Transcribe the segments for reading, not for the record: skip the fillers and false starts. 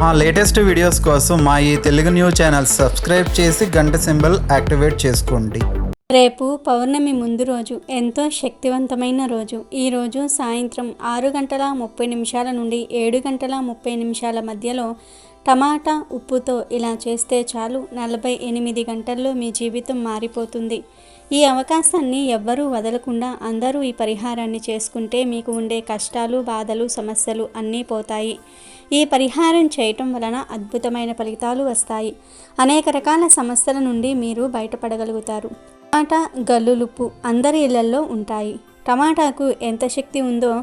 మా latest videos కోసం మా ఈ తెలుగు న్యూస్ ఛానల్ సబ్స్క్రైబ్ చేసి గంట సింబల్ యాక్టివేట్ చేసుకోండి. రేపు పౌర్ణమి ముందు రోజు ఎంతో శక్తివంతమైన రోజు. ఈ రోజు సాయంత్రం 6:30 నుండి 7:30 మధ్యలో టమాటా ఉప్పుతో ఇలా చేస్తే చాలు 48 గంటల్లో మీ జీవితం మారిపోతుంది. ఈ అవకాశాన్ని ఎవ్వరూ వదలకుండా అందరూ ఈ పరిహారాన్ని చేసుకుంటే మీకు ఉండే కష్టాలు, బాధలు, సమస్యలు అన్నీ పోతాయి. ఈ పరిహారం చేయటం వలన అద్భుతమైన ఫలితాలు వస్తాయి. అనేక రకాల సమస్యల నుండి మీరు బయటపడగలుగుతారు. టమాటా గల్లులుప్పు అందరి ఇళ్లలో ఉంటాయి. టమాటాకు ఎంత శక్తి ఉందో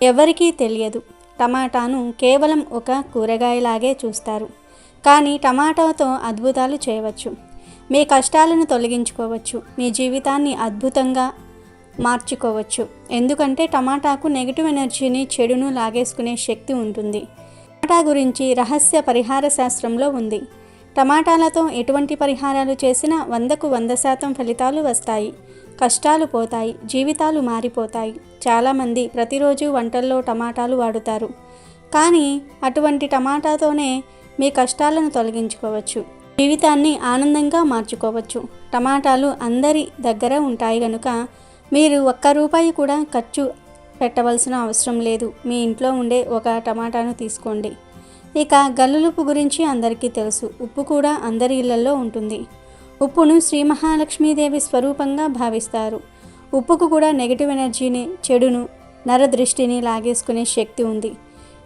ఎవరికీ తెలియదు. టమాటాను కేవలం ఒక కూరగాయలాగే చూస్తారు. కానీ టమాటాతో అద్భుతాలు చేయవచ్చు. మీ కష్టాలను తొలగించుకోవచ్చు. మీ జీవితాన్ని అద్భుతంగా మార్చుకోవచ్చు. ఎందుకంటే టమాటాకు నెగిటివ్ ఎనర్జీని, చెడును లాగేసుకునే శక్తి ఉంటుంది. టమాటా గురించి రహస్య పరిహార శాస్త్రంలో ఉంది. టమాటాలతో ఎటువంటి పరిహారాలు చేసినా 100కు 100% ఫలితాలు వస్తాయి. కష్టాలు పోతాయి, జీవితాలు మారిపోతాయి. చాలామంది ప్రతిరోజు వంటల్లో టమాటాలు వాడుతారు. కానీ అటువంటి టమాటాతోనే మీ కష్టాలను తొలగించుకోవచ్చు. జీవితాన్ని ఆనందంగా మార్చుకోవచ్చు. టమాటాలు అందరి దగ్గర ఉంటాయి కనుక మీరు ₹1 కూడా ఖర్చు పెట్టవలసిన అవసరం లేదు. మీ ఇంట్లో ఉండే ఒక టమాటాను తీసుకోండి. ఇక గల్లులుప్పు గురించి అందరికీ తెలుసు. ఉప్పు కూడా అందరి ఇళ్లలో ఉంటుంది. ఉప్పును శ్రీ మహాలక్ష్మీదేవి స్వరూపంగా భావిస్తారు. ఉప్పుకు కూడా నెగిటివ్ ఎనర్జీని, చెడును, నరదృష్టిని లాగేసుకునే శక్తి ఉంది.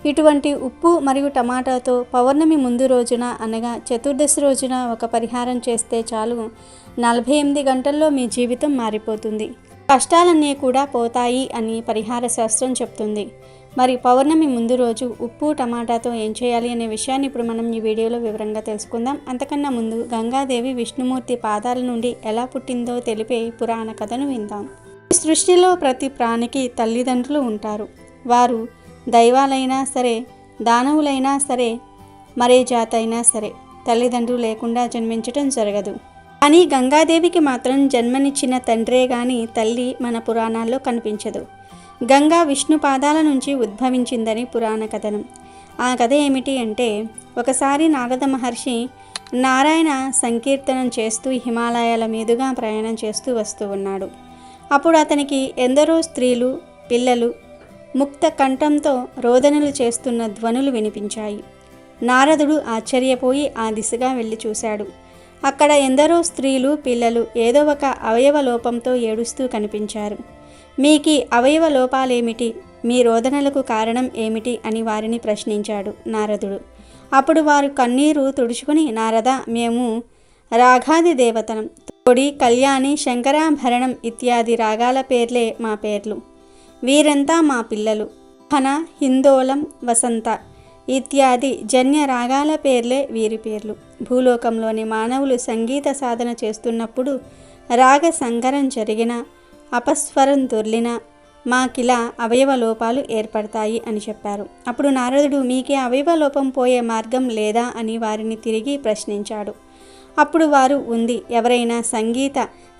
ఇటువంటి ఉప్పు మరియు టమాటాతో పౌర్ణమి ముందు రోజున అనగా చతుర్దశి రోజున ఒక పరిహారం చేస్తే చాలు 48 గంటల్లో మీ జీవితం మారిపోతుంది. కష్టాలన్నీ కూడా పోతాయి అని పరిహార శాస్త్రం చెప్తుంది. మరి పౌర్ణమి ముందు రోజు ఉప్పు టమాటాతో ఏం చేయాలి అనే విషయాన్ని ఇప్పుడు మనం ఈ వీడియోలో వివరంగా తెలుసుకుందాం. అంతకన్నా ముందు గంగాదేవి విష్ణుమూర్తి పాదాల నుండి ఎలా పుట్టిందో తెలిపే పురాణ కథను విందాం. ఈ సృష్టిలో ప్రతి ప్రాణికి తల్లిదండ్రులు ఉంటారు. వారు దైవాలైనా సరే, దానవులైనా సరే, మరే జాతి అయినా సరే తల్లిదండ్రులు లేకుండా జన్మించటం జరగదు. కానీ గంగాదేవికి మాత్రం జన్మనిచ్చిన తండ్రే గాని తల్లి మన పురాణాల్లో కనిపించదు. గంగా విష్ణు పాదాల నుంచి ఉద్భవించిందని పురాణ కథనం. ఆ కథ ఏమిటి అంటే, ఒకసారి నారద మహర్షి నారాయణ సంకీర్తనం చేస్తూ హిమాలయాల మీదుగా ప్రయాణం చేస్తూ వస్తూ ఉన్నాడు. అప్పుడు అతనికి ఎందరో స్త్రీలు, పిల్లలు ముక్త కంఠంతో రోదనలు చేస్తున్న ధ్వనులు వినిపించాయి. నారదుడు ఆశ్చర్యపోయి ఆ దిశగా వెళ్ళి చూశాడు. అక్కడ ఎందరో స్త్రీలు, పిల్లలు ఏదో ఒక అవయవ లోపంతో ఏడుస్తూ కనిపించారు. మీకీ అవయవ లోపాలేమిటి? మీ రోదనలకు కారణం ఏమిటి అని వారిని ప్రశ్నించాడు నారదుడు. అప్పుడు వారు కన్నీరు తుడుచుకుని, నారద, మేము రాగాది దేవతనం, తోడి, కళ్యాణి, శంకరాభరణం ఇత్యాది రాగాల పేర్లే మా పేర్లు. వీరంతా మా పిల్లలు. హన, హిందోళం, వసంత ఇత్యాది జన్య రాగాల పేర్లే వీరి పేర్లు. భూలోకంలోని మానవులు సంగీత సాధన చేస్తున్నప్పుడు రాగ సంకరం జరిగిన, అపస్వరం దొర్లిన మాకిలా అవయవ లోపాలు ఏర్పడతాయి అని చెప్పారు. అప్పుడు నారదుడు, మీకే అవయవ లోపం పోయే మార్గం లేదా అని వారిని తిరిగి ప్రశ్నించాడు. అప్పుడు వారు, ఉంది. ఎవరైనా సంగీత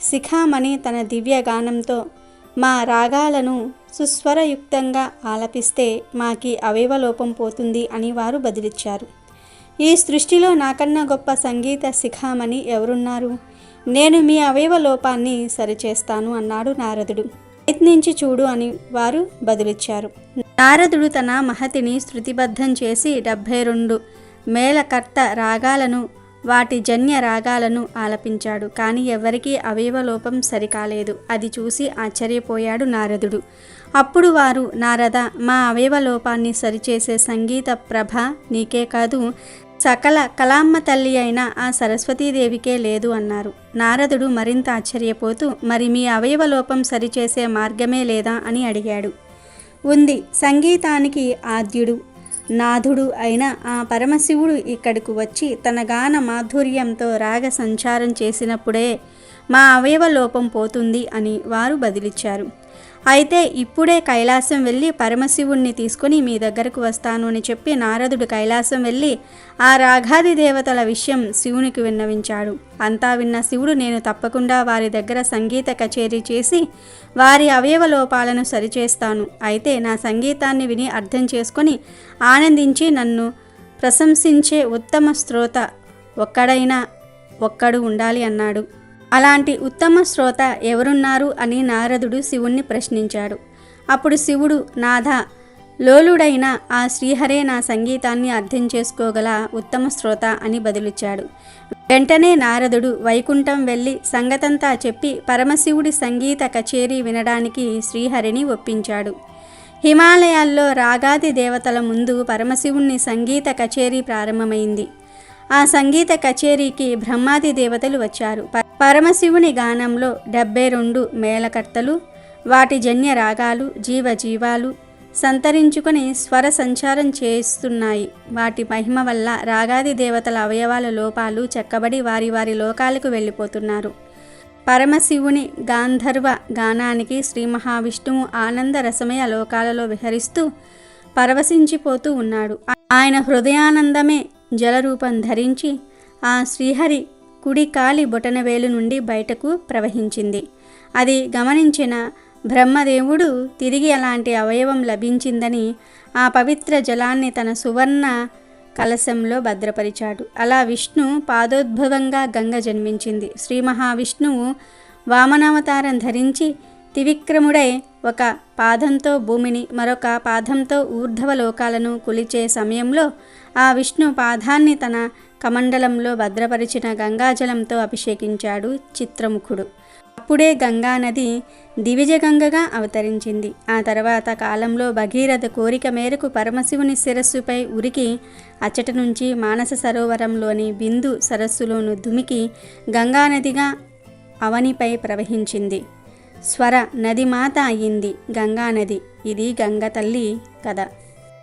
శిఖామణి తన దివ్య గానంతో మా రాగాలను సుస్వరయుక్తంగా ఆలపిస్తే మాకి అవయవ లోపం పోతుంది అని వారు బదిలిచ్చారు. ఈ సృష్టిలో నాకన్నా గొప్ప సంగీత శిఖామణి ఎవరున్నారు? నేను మీ అవయవ లోపాన్ని సరిచేస్తాను అన్నాడు నారదుడు. ప్రయత్నించి చూడు అని వారు బదులిచ్చారు. నారదుడు తన మహతిని శృతిబద్ధం చేసి 72 మేళకర్త రాగాలను, వాటి జన్య రాగాలను ఆలపించాడు. కానీ ఎవరికీ అవయవ లోపం సరికాలేదు. అది చూసి ఆశ్చర్యపోయాడు నారదుడు. అప్పుడు వారు, నారద, మా అవయవ లోపాన్ని సరిచేసే సంగీత ప్రభ నీకే కాదు, సకల కళామ్మ తల్లి అయిన ఆ సరస్వతీదేవికే లేదు అన్నారు. నారదుడు మరింత ఆశ్చర్యపోతూ, మరి మీ అవయవ లోపం సరిచేసే మార్గమే లేదా అని అడిగాడు. ఉంది. సంగీతానికి ఆద్యుడు, నాథుడు అయిన ఆ పరమశివుడు ఇక్కడకు వచ్చి తన గాన మాధుర్యంతో రాగ సంచారం చేసినప్పుడే మా అవయవ లోపం పోతుంది అని వారు బదిలిచ్చారు. అయితే ఇప్పుడే కైలాసం వెళ్ళి పరమశివుణ్ణి తీసుకుని మీ దగ్గరకు వస్తాను అని చెప్పి నారదుడు కైలాసం వెళ్ళి ఆ రాగాది దేవతల విషయం శివునికి విన్నవించాడు. అంతా విన్న శివుడు, నేను తప్పకుండా వారి దగ్గర సంగీత కచేరీ చేసి వారి అవయవ లోపాలను సరిచేస్తాను. అయితే నా సంగీతాన్ని విని అర్థం చేసుకొని ఆనందించి నన్ను ప్రశంసించే ఉత్తమ శ్రోత ఒక్కడు ఉండాలి అన్నాడు. అలాంటి ఉత్తమ శ్రోత ఎవరున్నారు అని నారదుడు శివుణ్ణి ప్రశ్నించాడు. అప్పుడు శివుడు, నాథ, లోలుడైన ఆ శ్రీహరే నా సంగీతాన్ని అర్థం చేసుకోగల ఉత్తమ శ్రోత అని బదులిచ్చాడు. వెంటనే నారదుడు వైకుంఠం వెళ్ళి సంగతంతా చెప్పి పరమశివుడి సంగీత కచేరీ వినడానికి శ్రీహరిని ఒప్పించాడు. హిమాలయాల్లో రాగాది దేవతల ముందు పరమశివుని సంగీత కచేరీ ప్రారంభమైంది. ఆ సంగీత కచేరీకి బ్రహ్మాది దేవతలు వచ్చారు. పరమశివుని గానంలో 72 మేళకర్తలు, వాటి జన్య రాగాలు, జీవాలు సంతరించుకొని స్వర సంచారం చేస్తున్నాయి. వాటి మహిమ వల్ల రాగాది దేవతల అవయవాల లోపాలు చెక్కబడి వారి వారి లోకాలకు వెళ్ళిపోతున్నారు. పరమశివుని గాంధర్వ గానానికి శ్రీ మహావిష్ణువు ఆనంద రసమయ లోకాలలో విహరిస్తూ పరవశించిపోతూ ఉన్నాడు. ఆయన హృదయానందమే జలరూపం ధరించి ఆ శ్రీహరి కుడి కాలి బొటనవేలు నుండి బయటకు ప్రవహించింది. అది గమనించిన బ్రహ్మదేవుడు తిరిగి అలాంటి అవయవం లభించిందని ఆ పవిత్ర జలాన్ని తన సువర్ణ కలశంలో భద్రపరిచాడు. అలా విష్ణు పాదోద్భవంగా గంగ జన్మించింది. శ్రీ మహావిష్ణువు వామనావతారం ధరించి త్రివిక్రముడై ఒక పాదంతో భూమిని, మరొక పాదంతో ఊర్ధ్వ లోకాలను కొలిచే సమయంలో ఆ విష్ణు పాదాన్ని తన కమండలంలో భద్రపరిచిన గంగాజలంతో అభిషేకించాడు చిత్రముఖుడు. అప్పుడే గంగానది దివిజ గంగగా అవతరించింది. ఆ తర్వాత కాలంలో భగీరథ కోరిక మేరకు పరమశివుని శిరస్సుపై ఉరికి అచ్చట నుంచి మానస సరోవరంలోని బిందు సరస్సులోను దుమికి గంగానదిగా అవనిపై ప్రవహించింది. స్వర నది మాత అయ్యింది గంగానది. ఇది గంగ తల్లి కథ.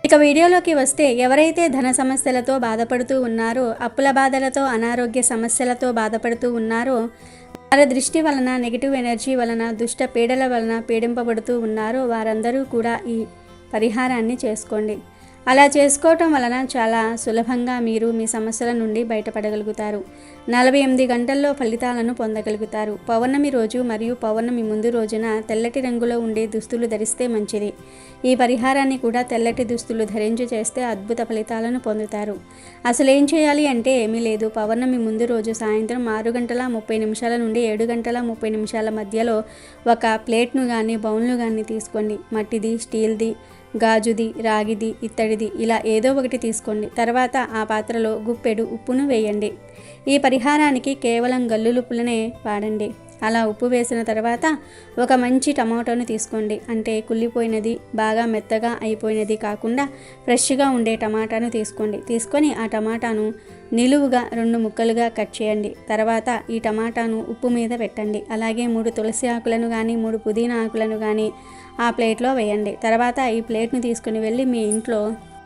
ఇక వీడియోలోకి వస్తే, ఎవరైతే ధన సమస్యలతో బాధపడుతూ ఉన్నారో, అప్పుల బాధలతో, అనారోగ్య సమస్యలతో బాధపడుతూ ఉన్నారో, వారి దృష్టి వలన, నెగిటివ్ ఎనర్జీ వలన, దుష్ట పీడల వలన పీడింపబడుతూ ఉన్నారో వారందరూ కూడా ఈ పరిహారాన్ని చేసుకోండి. అలా చేసుకోవటం వలన చాలా సులభంగా మీరు మీ సమస్యల నుండి బయటపడగలుగుతారు. 48 గంటల్లో ఫలితాలను పొందగలుగుతారు. పౌర్ణమి రోజు మరియు పౌర్ణమి ముందు రోజున తెల్లటి రంగులో ఉండే దుస్తులు ధరిస్తే మంచిది. ఈ పరిహారాన్ని కూడా తెల్లటి దుస్తులు ధరించి చేస్తే అద్భుత ఫలితాలను పొందుతారు. అసలు ఏం చేయాలి అంటే ఏమీ లేదు. పౌర్ణమి ముందు రోజు సాయంత్రం 6:30 నుండి 7:30 మధ్యలో ఒక ప్లేట్ను కానీ బౌల్ను కానీ తీసుకోండి. మట్టిది, స్టీల్ది, గాజుది, రాగిది, ఇత్తడిది, ఇలా ఏదో ఒకటి తీసుకోండి. తర్వాత ఆ పాత్రలో గుప్పెడు ఉప్పును వేయండి. ఈ పరిహారానికి కేవలం గల్లులుప్పులనే వాడండి. అలా ఉప్పు వేసిన తర్వాత ఒక మంచి టమాటోను తీసుకోండి. అంటే కుళ్ళిపోయినది, బాగా మెత్తగా అయిపోయినది కాకుండా ఫ్రెష్గా ఉండే టమాటాను తీసుకోండి. తీసుకొని ఆ టమాటాను నిలువుగా 2 ముక్కలుగా కట్ చేయండి. తర్వాత ఈ టమాటాను ఉప్పు మీద పెట్టండి. అలాగే 3 తులసి ఆకులను కానీ 3 పుదీనా ఆకులను కానీ ఆ ప్లేట్లో వేయండి. తర్వాత ఈ ప్లేట్ను తీసుకుని వెళ్ళి మీ ఇంట్లో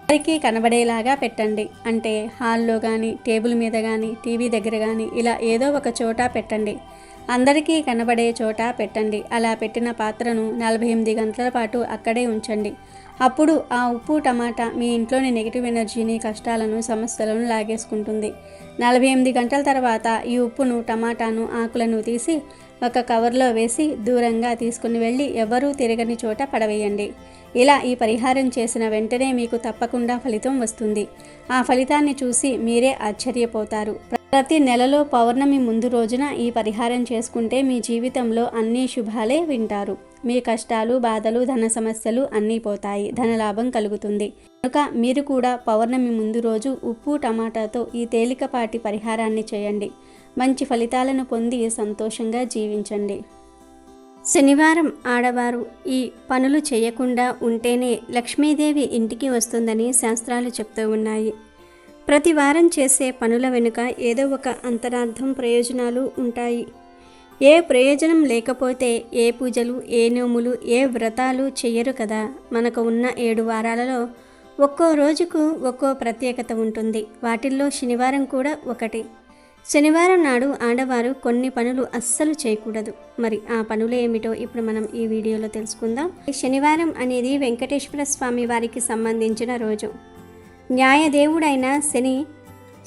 అందరికీ కనబడేలాగా పెట్టండి. అంటే హాల్లో కానీ, టేబుల్ మీద కానీ, టీవీ దగ్గర కానీ ఇలా ఏదో ఒక చోట పెట్టండి. అందరికీ కనబడే చోట పెట్టండి. అలా పెట్టిన పాత్రను 48 గంటల పాటు అక్కడే ఉంచండి. అప్పుడు ఆ ఉప్పు టమాటా మీ ఇంట్లోని నెగిటివ్ ఎనర్జీని, కష్టాలను, సమస్యలను లాగేసుకుంటుంది. 48 గంటల తర్వాత ఈ ఉప్పును, టమాటాను, ఆకులను తీసి ఒక కవర్లో వేసి దూరంగా తీసుకుని వెళ్ళి ఎవరూ తిరగని చోట పడవేయండి. ఇలా ఈ పరిహారం చేసిన వెంటనే మీకు తప్పకుండా ఫలితం వస్తుంది. ఆ ఫలితాన్ని చూసి మీరే ఆశ్చర్యపోతారు. ప్రతి నెలలో పౌర్ణమి ముందు రోజున ఈ పరిహారం చేసుకుంటే మీ జీవితంలో అన్ని శుభాలే వింటారు. మీ కష్టాలు, బాధలు, ధన సమస్యలు అన్నీ పోతాయి. ధనలాభం కలుగుతుంది. కనుక మీరు కూడా పౌర్ణమి ముందు రోజు ఉప్పు టమాటాతో ఈ తేలికపాటి పరిహారాన్ని చేయండి. మంచి ఫలితాలను పొంది సంతోషంగా జీవించండి. శనివారం ఆడవారు ఈ పనులు చేయకుండా ఉంటేనే లక్ష్మీదేవి ఇంటికి వస్తుందని శాస్త్రాలు చెప్తూ ఉన్నాయి. ప్రతి వారం చేసే పనుల వెనుక ఏదో ఒక అంతరార్థం, ప్రయోజనాలు ఉంటాయి. ఏ ప్రయోజనం లేకపోతే ఏ పూజలు, ఏ నోములు, ఏ వ్రతాలు చెయ్యరు కదా. మనకు ఉన్న 7 వారాలలో ఒక్కో రోజుకు ఒక్కో ప్రత్యేకత ఉంటుంది. వాటిల్లో శనివారం కూడా ఒకటి. శనివారం నాడు ఆడవారు కొన్ని పనులు అస్సలు చేయకూడదు. మరి ఆ పనులు ఏమిటో ఇప్పుడు మనం ఈ వీడియోలో తెలుసుకుందాం. శనివారం అనేది వెంకటేశ్వర స్వామి వారికి సంబంధించిన రోజు. న్యాయదేవుడైన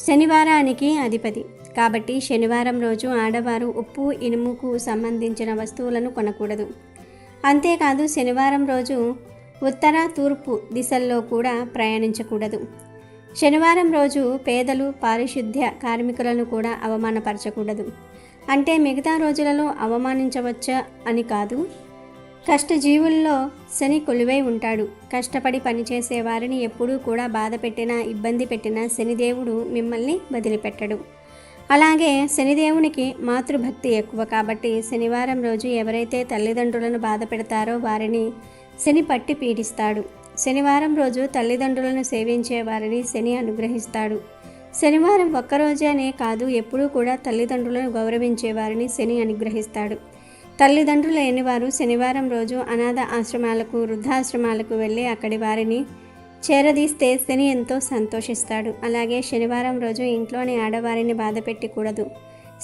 శనివారానికి అధిపతి కాబట్టి శనివారం రోజు ఆడవారు ఉప్పు, ఇనుముకు సంబంధించిన వస్తువులను కొనకూడదు. అంతేకాదు శనివారం రోజు ఉత్తర, తూర్పు దిశల్లో కూడా ప్రయాణించకూడదు. శనివారం రోజు పేదలు, పారిశుద్ధ్య కార్మికులను కూడా అవమానపరచకూడదు. అంటే మిగతా రోజులలో అవమానించవచ్చా అని కాదు. కష్టజీవుల్లో శని కొలువై ఉంటాడు. కష్టపడి పనిచేసే వారిని ఎప్పుడూ కూడా బాధ పెట్టినా, ఇబ్బంది పెట్టినా శనిదేవుడు మిమ్మల్ని వదిలిపెట్టడు. అలాగే శనిదేవునికి మాతృభక్తి ఎక్కువ కాబట్టి శనివారం రోజు ఎవరైతే తల్లిదండ్రులను బాధ పెడతారో వారిని శని పట్టి పీడిస్తాడు. శనివారం రోజు తల్లిదండ్రులను సేవించే వారిని శని అనుగ్రహిస్తాడు. శనివారం ఒక్కరోజనే కాదు, ఎప్పుడూ కూడా తల్లిదండ్రులను గౌరవించే వారిని శని అనుగ్రహిస్తాడు. తల్లిదండ్రులు లేనివారు శనివారం రోజు అనాథ ఆశ్రమాలకు, వృద్ధాశ్రమాలకు వెళ్ళి అక్కడి వారిని చేరదీస్తే శని ఎంతో సంతోషిస్తాడు. అలాగే శనివారం రోజు ఇంట్లోని ఆడవారిని బాధ పెట్టకూడదు.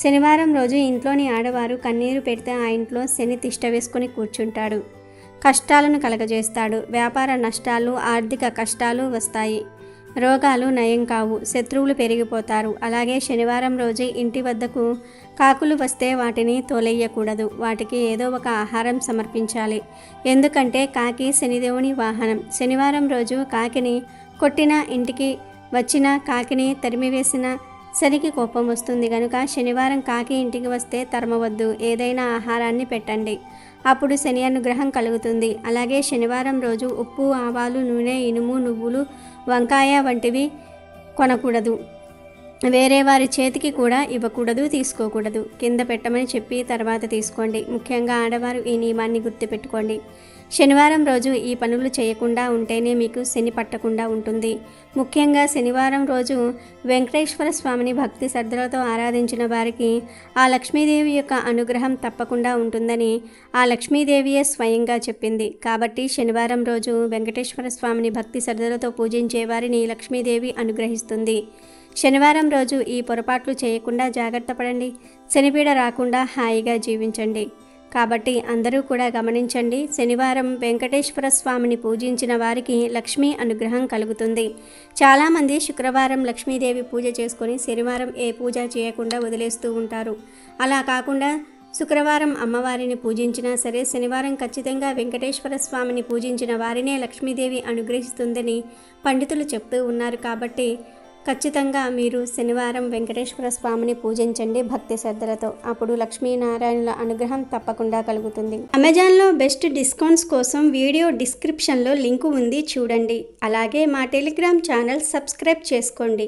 శనివారం రోజు ఇంట్లోని ఆడవారు కన్నీరు పెడితే ఆ ఇంట్లో శని తిష్ట వేసుకొని కూర్చుంటాడు. కష్టాలను కలగజేస్తాడు. వ్యాపార నష్టాలు, ఆర్థిక కష్టాలు వస్తాయి. రోగాలు నయం కావు. శత్రువులు పెరిగిపోతారు. అలాగే శనివారం రోజు ఇంటి వద్దకు కాకులు వస్తే వాటిని తోలెయ్యకూడదు. వాటికి ఏదో ఒక ఆహారం సమర్పించాలి. ఎందుకంటే కాకి శనిదేవుని వాహనం. శనివారం రోజు కాకిని కొట్టినా, ఇంటికి వచ్చిన కాకిని తరిమివేసిన శనికి కోపం వస్తుంది కనుక శనివారం కాకి ఇంటికి వస్తే తరమవద్దు. ఏదైనా ఆహారాన్ని పెట్టండి. అప్పుడు శని అనుగ్రహం కలుగుతుంది. అలాగే శనివారం రోజు ఉప్పు, ఆవాలు, నూనె, ఇనుము, నువ్వులు, వంకాయ వంటివి కొనకూడదు. వేరే వారి చేతికి కూడా ఇవ్వకూడదు, తీసుకోకూడదు. కింద పెట్టమని చెప్పి తర్వాత తీసుకోండి. ముఖ్యంగా ఆడవారు ఈ నియమాన్ని గుర్తుపెట్టుకోండి. శనివారం రోజు ఈ పనులు చేయకుండా ఉంటేనే మీకు శని పట్టకుండా ఉంటుంది. ముఖ్యంగా శనివారం రోజు వెంకటేశ్వర స్వామిని భక్తి శ్రద్ధలతో ఆరాధించిన వారికి ఆ లక్ష్మీదేవి యొక్క అనుగ్రహం తప్పకుండా ఉంటుందని ఆ లక్ష్మీదేవియే స్వయంగా చెప్పింది. కాబట్టి శనివారం రోజు వెంకటేశ్వర స్వామిని భక్తి శ్రద్ధలతో పూజించే వారిని లక్ష్మీదేవి అనుగ్రహిస్తుంది. శనివారం రోజు ఈ పొరపాట్లు చేయకుండా జాగ్రత్త పడండి. శనిపీడ రాకుండా హాయిగా జీవించండి. కాబట్టి అందరూ కూడా గమనించండి. శనివారం వెంకటేశ్వర స్వామిని పూజించిన వారికి లక్ష్మీ అనుగ్రహం కలుగుతుంది. చాలామంది శుక్రవారం లక్ష్మీదేవి పూజ చేసుకొని శనివారం ఏ పూజ చేయకుండా వదిలేస్తూ ఉంటారు. అలా కాకుండా శుక్రవారం అమ్మవారిని పూజించినా సరే శనివారం ఖచ్చితంగా వెంకటేశ్వర స్వామిని పూజించిన వారినే లక్ష్మీదేవి అనుగ్రహిస్తుందని పండితులు చెప్తూ ఉన్నారు. కాబట్టి ఖచ్చితంగా మీరు శనివారం వెంకటేశ్వర స్వామిని పూజించండి భక్తి శ్రద్ధలతో. అప్పుడు లక్ష్మీనారాయణుల అనుగ్రహం తప్పకుండా కలుగుతుంది. అమెజాన్లో బెస్ట్ డిస్కౌంట్స్ కోసం వీడియో డిస్క్రిప్షన్లో లింకు ఉంది, చూడండి. అలాగే మా టెలిగ్రామ్ ఛానల్ సబ్స్క్రైబ్ చేసుకోండి.